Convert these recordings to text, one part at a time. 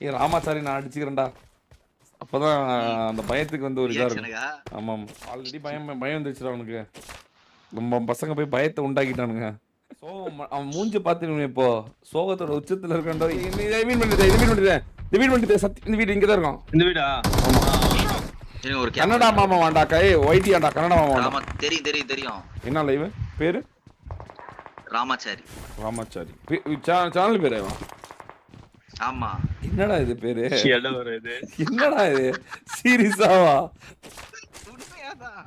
ஏய் ராமாச்சாரி நான் அடிச்சுக்கிறேன்டா. அப்பதான் அந்த பயத்துக்கு வந்து ஒரு இதா இருக்கும். ரியாக்ஷனுக்கா? ஆமாம். ஆல்ரெடி பயம் வந்துருச்சுடா அவனுக்கு. நம்ம பசங்க போய் பயத்தை உண்டாக்கிட்டானுங்க. அவன் மூஞ்சி பார்த்துருவீங்க இப்போ. சோகத்தோட உச்சத்துல இருக்கான்டா. இதை மீன் பண்ணிட்டேன். சத்தி இந்த வீடு இங்கதான் இருக்கும். இந்த வீடா? ஆமா. ஒரு கன்னடா மாமா வாண்டாக்கா. ஒயிட்டியாண்டா கன்னடா மாமா வாண்டா. தெரியும். என்ன லைவ் பேரு? ராமாச்சாரி. ராமாச்சாரி. சேனல் பேரு? ஆமா. என்னடா இது பேரு? இது என்னடா இது? சீரியஸாவா? உண்மையாதான்.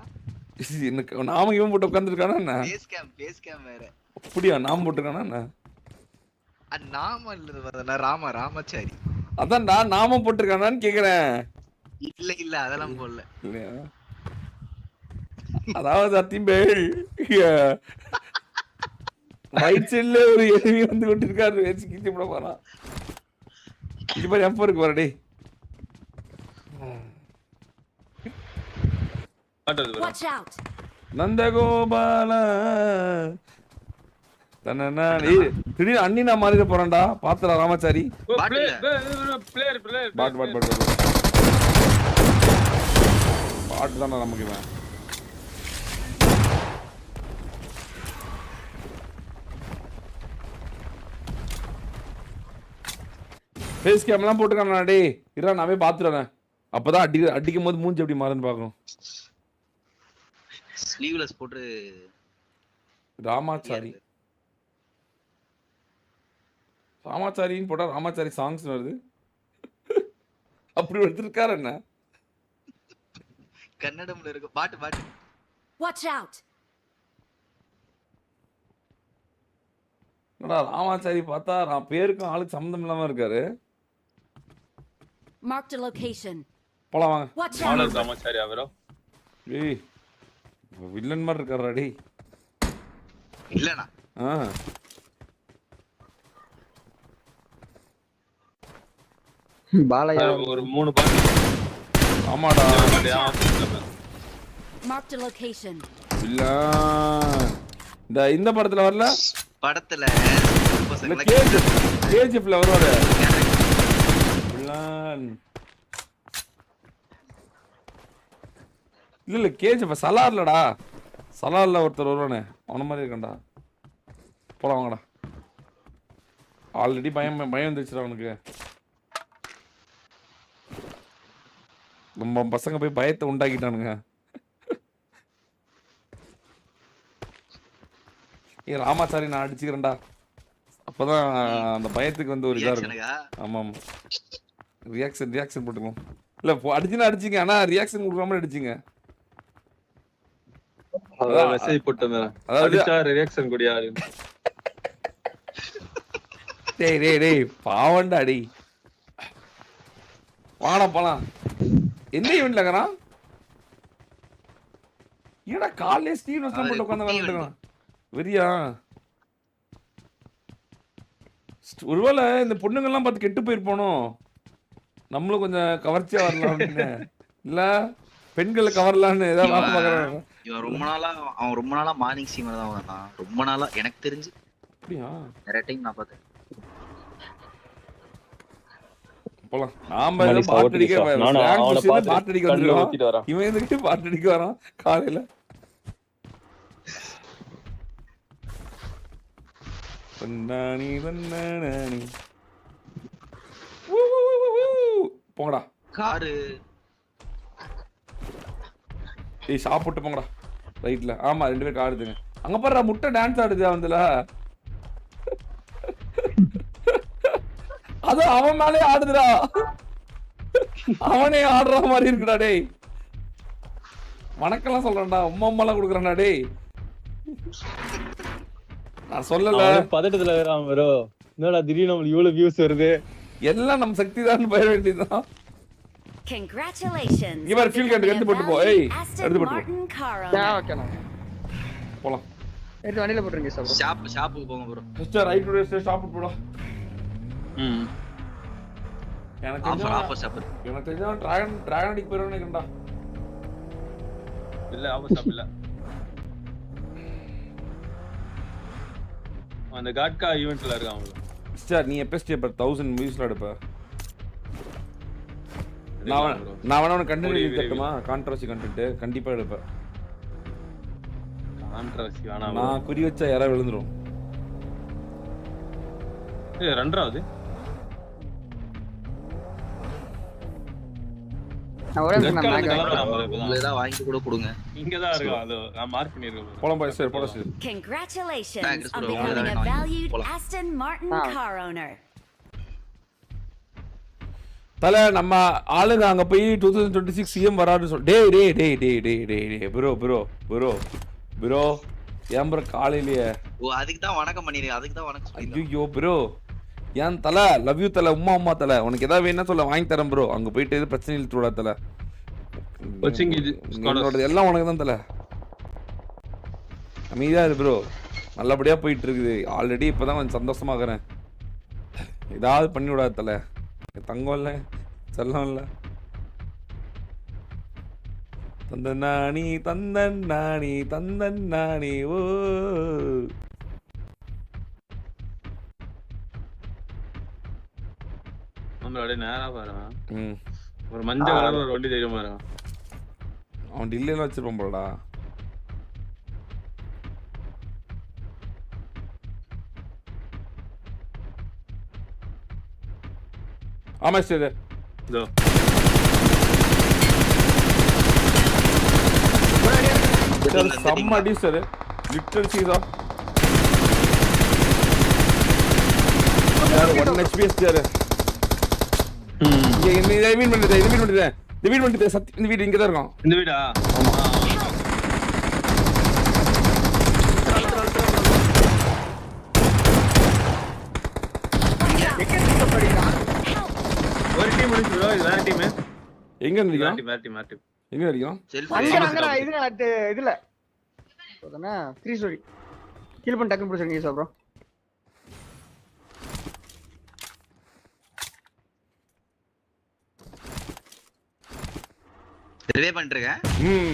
நாம இவன் போட்டு உட்காந்துருக்கானா என்ன? பேஸ் கேம் வேற. அப்படியா? நாம போட்டுருக்கானா என்ன? நாம இல்ல ராமாச்சாரி. அதான்டா நாம போட்டிருக்கானான்னு கேக்குறேன். இல்ல அதெல்லாம் போடல. இல்லையா? அதாவது அத்திம்பேல் ரைட் சைடுல ஒரு எனிமி வந்து கொண்டிருக்காரு. வெச்சு கிட்டி போட போறான். இது மாதிரி எப்ப இருக்கு வரடே? நந்தகோபால திடீர்னு அண்ணி நான் மாறிட போறேன்டா. பாத்துடா ராமாச்சாரி. பாட்டு தானே நமக்கு இவன். ஃபேஸ் கேம்லாம் போட்டுக்கானே டேய். இரா நாமே பாத்துறேன். அப்பதான் அடிக்கும் போது மூஞ்சி எப்படி மாறுன்னு பார்க்கணும். ஸ்லீவ்லெஸ் போட்டு ராமாச்சாரின்னு போட்டா ராமாச்சாரி சாங்ஸ் வருது. அப்படி எடுத்துருக்காரு என்ன? கன்னடம்ல இருக்கு பாட்டு. Watch out. என்னடா ராமாச்சாரி பார்த்தா பேருக்கும் ஆளுக்கு சம்பந்தம் இல்லாம இருக்காரு. Marked a location. போலாம் வாங்க. Watch out. ராமாச்சாரி அவரோ? ஏய் வில்லன் மாதிரி இருக்காரா டேய்? இல்லனா? பாலையா ஒரு 3 பாட்டு. ஆமாடா. Marked a location. வில்லன். இந்த படத்துல வரல? படத்துல கேஜிஎஃப்ல வருவாரு. வில்லன். இல்ல கேஜிஎஃப் சலார்லடா. சலார்ல ஒருத்தர் வருவானே அவன மாதிரி இருக்கண்டா. போலாம் வாங்கடா. ஆல்ரெடி பயம் வந்துருச்சுடா அவனுக்கு. நம்ம பசங்க போய் பயத்தை உண்டாக்கிட்டானுங்க. ஏய் ராமாச்சாரி நான் அடிச்சுக்கிறேன்டா. அப்பதான் அந்த பயத்துக்கு வந்து ஒரு இதா இருக்கும். ஆமாம். ரியாக்ஷன் போட்டுக்கோம். இல்ல அடிச்சுங்க. ஆனா ரியாக்ஷன் கொடுக்காம அடிச்சுங்க. அதான் மெசேஜ் போட்டேன். அதாவது ரியாக்ஷன் கூடிய ஆளு. டேய் பாவண்டா டேய். வாடா போலாம். என்ன ஈவென்ட்ல இருக்கறான்? ஏடா காலையில ஸ்டீவன் போட்டு உட்கார்ந்து விளையாடுறான். வெறியா? ஒருவேளை இந்த பொண்ணுங்க எல்லாம் பார்த்து கெட்டு போயிருப்பானோ? நம்மளும் கொஞ்சம் கவர்ச்சியா வரலாம் அப்படின்னு. இல்ல பெண்களை கவரலான்னு ஏதாவது பாக்குறாங்க. இவன் ரொம்ப நாளா மார்னிங் ஸ்ட்ரீமர் தான் வந்தான். ரொம்ப நாளா எனக்கு தெரிஞ்சு. அப்படியா? நிறைய டைம் நான் பார்த்தேன். போலாம். நாம பாட்டு அடிக்க வந்துருக்கோம். இவன் எதுக்கு பாட்டு அடிக்க வரான் காலையில? போங்கடா. காரு ஏய் சாப்பிட்டு போங்கடா. ரைட்ல. ஆமா 2 பேர் கார் எடுத்துங்க. அங்க பாருடா முட்டை டான்ஸ் ஆடுது அவன்ல. அது அவன் மேலே ஆடுதுடா. அவனே ஆடுற மாதிரி இருக்குடா டேய். வணக்கம்லாம் சொல்றான்டா. உம்மாலாம் கொடுக்குறான்டா டேய். நான் சொல்லல. பதட்டத்துல வேறான் ப்ரோ. என்னடா திடீர்னு நமக்கு இவ்வளவு வியூஸ் வருது. எல்லாம் நம்ம சக்தி தான் போய் வேண்டியதுதான். Congratulations. இவர் ஃபீல் கண்டு எடுத்து போட்டு போ. ஏய் எடுத்து போட்டு போ. ஓகேண்ணா. போலாம். எடுத்து வண்டியில போட்டுருங்க சார். ஷாப்புக்கு போங்க bro. Just right to stay shop போடா. எனக்கு தெரிஞ்சா டிராகன் அடிக்க போறேன்னு நினைக்கிறேன்டா. இல்ல ஆஃபர் ஷாப் இல்ல. அந்த காட்கா ஈவென்ட்ல இருக்கான். சிஸ்டர் நீ எப்ப ஸ்டே பர் 1000 வியூஸ்ல எடுப்ப? நான் வேணா உனக்கு கண்டென்ட் எழுதி தட்டுமா? கான்ட்ரோவர்சி கண்டென்ட் கண்டிப்பா எடுப்பேன். கான்ட்ரோவர்சி வேணாம். நான் குறி வச்சா யாரா விழுந்துரும். ரெண்டாவது நான் ஒரே நிமிஷம் நான் உங்களேதான் வாங்கி கூட கொடுங்க. இங்கதான் இருக்கு. அது நான் மார்க் பண்ணிருக்கேன். போலாம் பாய் சார் போலாம் sir. Congratulations Thanks, on bro. becoming a valued Polam. Aston Martin car owner. தல நம்ம ஆளுங்க அங்க போய் 2026 சிஎம் வரான்னு சொல். டேய் டேய் டேய் டேய் டேய் டேய் ப்ரோ ப்ரோ ப்ரோ ப்ரோ ஏன் ப்ரோ காலையிலேயே? ஓ அதுக்கு தான் வணக்கம் பண்ணிருக்கேன். அதுக்கு தான் வணக்கம் சொல்லிருக்கேன். ஐயோ ப்ரோ ஏன் தல லவ் யூ தல உம்மா தல உனக்கு ஏதாவது வேணா சொல்ல வாங்கி தரேன் ப்ரோ. அங்க போயிட்டு எது பிரச்சனை இழுத்து விடா தல. எல்லாம் உனக்கு தான் தல. அமைதியா இரு ப்ரோ. நல்லபடியா போயிட்டு இருக்குது. ஆல்ரெடி இப்பதான் கொஞ்சம் சந்தோஷமாகறேன். ஏதாவது பண்ணி விடாத தல. தங்கம் இல்ல செல்லம் இல்ல. தந்தன்னானி தந்தன்னானி தந்தன்னானி ஓ நம்மளோட நேரா பாருங்க. ஒரு மஞ்சள் கலர் ஒரு வண்டி தெரியும் பாருங்க. அவன் டில்லையில வச்சிருப்பான் போலடா. ஆமா சார். இதோ செம்ம அடி sir. Little Sita 1 HP sir. இங்க மீன் பண்ணிட்டேன் சத்தி. இந்த வீடு இங்க தான் இருக்கும். இந்த வீடா? ஒரு டீம் முடிஞ்சு bro. இது வேற டீம். எங்க நிக்கறான்? வேற டீம். எங்க நிக்கறான்? அங்க இதுல போதனா 3 ஸ்டோரி கில் பண்ணி டக்கு புடிச்சீங்க சார் ப்ரோ. ரிவே பண்ணிருக்கேன்.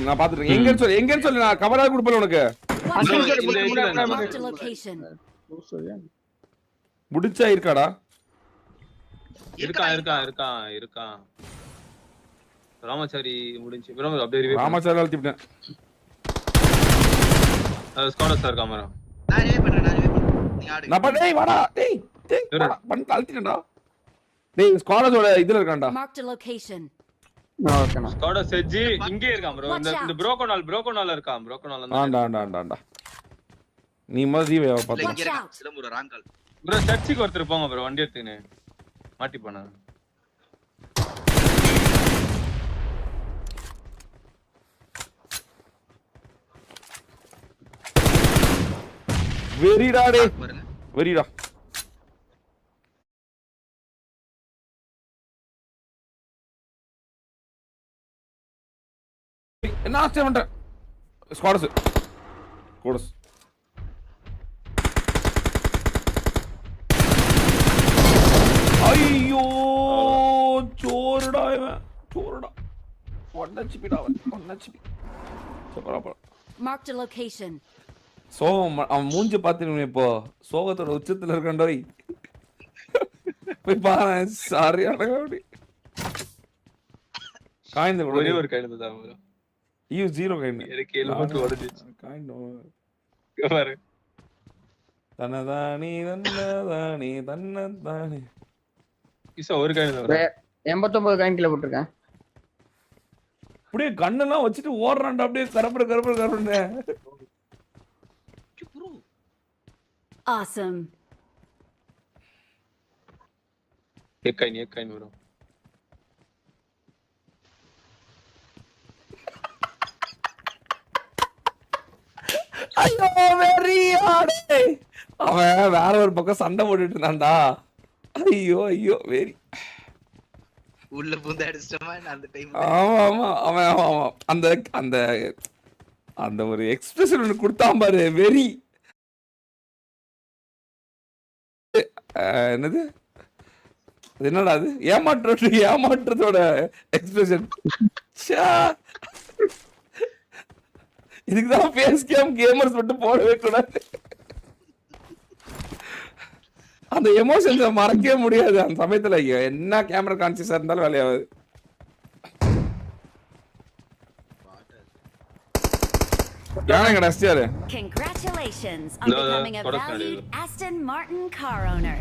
நான் பாத்துட்டேன். எங்கன்னு சொல்லு நான் கவரா கொடுப்பேன் உனக்கு. Marked a location. முடிச்சா இருக்காடா? இருக்கா. ராமச்சாரி முடிஞ்சு bro. அப்படியே ரிவே. ராமச்சாரி அழுத்திட்டேன். ஸ்குவாட் சார் காமரா. நான் ரிவே பண்றேன். நீ ஆடு. நான் டேய் வாடா. டேய் பண்ண அழுத்திட்டேன்டா. டேய் ஸ்குவாடோட இதுல இருக்கான்டா. Marked a location. ஓகேண்ணா. ஸ்குவாட் செஜி இங்கே இருக்கான் bro. இந்த ப்ரோகோனால் இருக்கான். ஆண்டா. நீ மாதிரி பாத்து. இங்க இருக்க சிலம்புற ராங்கால். bro சர்ச்சுக்கு ஒருத்தர் போங்க bro. வண்டி எடுத்துன்னு மாட்டி போனா. வெரிடா டேய். வெரிடா. என்ன ஆச்சு அவன்ட்ட? ஸ்குவாட்ஸ். ஐயோ சோறுடா இவன். 1 HP டா அவன். 1 HP. சூப்பரா. Marked a location. அவன் மூஞ்சி பாத்துருவீங்க இப்போ. சோகத்தோட உச்சத்துல இருக்காண்டோய். போய் பாரு. சரியான அப்படி காய்ந்த ஒரே ஒரு காய்ந்த தான் bro. யூ 0 காய்ந்த. எனக்கு எலும்பு உடைஞ்சிச்சு. காய்ந்தோ. பாரு. தன்னதானி தன்னதானி. இசா ஒரு காய்ந்த bro. 89 காயின் கிலோ போட்டுருக்கேன். அப்படியே கண்ணெல்லாம் வச்சுட்டு ஓடுறான்டா. அப்படியே கரப்பட. Awesome. एक काइन bro. ஐயோ வெறியாடே. அவன் வேற ஒரு பக்கம் சண்டை போட்டுட்டு இருந்தான்டா. ஐயோ வெரி. உள்ள பூந்து அடிச்சமா அந்த டைம். ஆமா அவன் அந்த ஒரு எக்ஸ்பிரஷன் ஒன்னு கொடுத்தான் பாரு. வெரி என்னது என்னடா அது? ஏமாற்றத்தோட எக்ஸ்பிரஷன். இதுக்குதான் ஃபேஸ் கேம் கேமர்ஸ் மட்டும் போடவே கூடாது. அந்த எமோஷன்ஸை மறக்கவே முடியாது அந்த சமயத்துல. என்ன கேமரா கான்சியஸா இருந்தாலும் வேலையாவது. யானைங்கடா STR Congratulations on No, becoming a product valued value. Aston Martin car owner.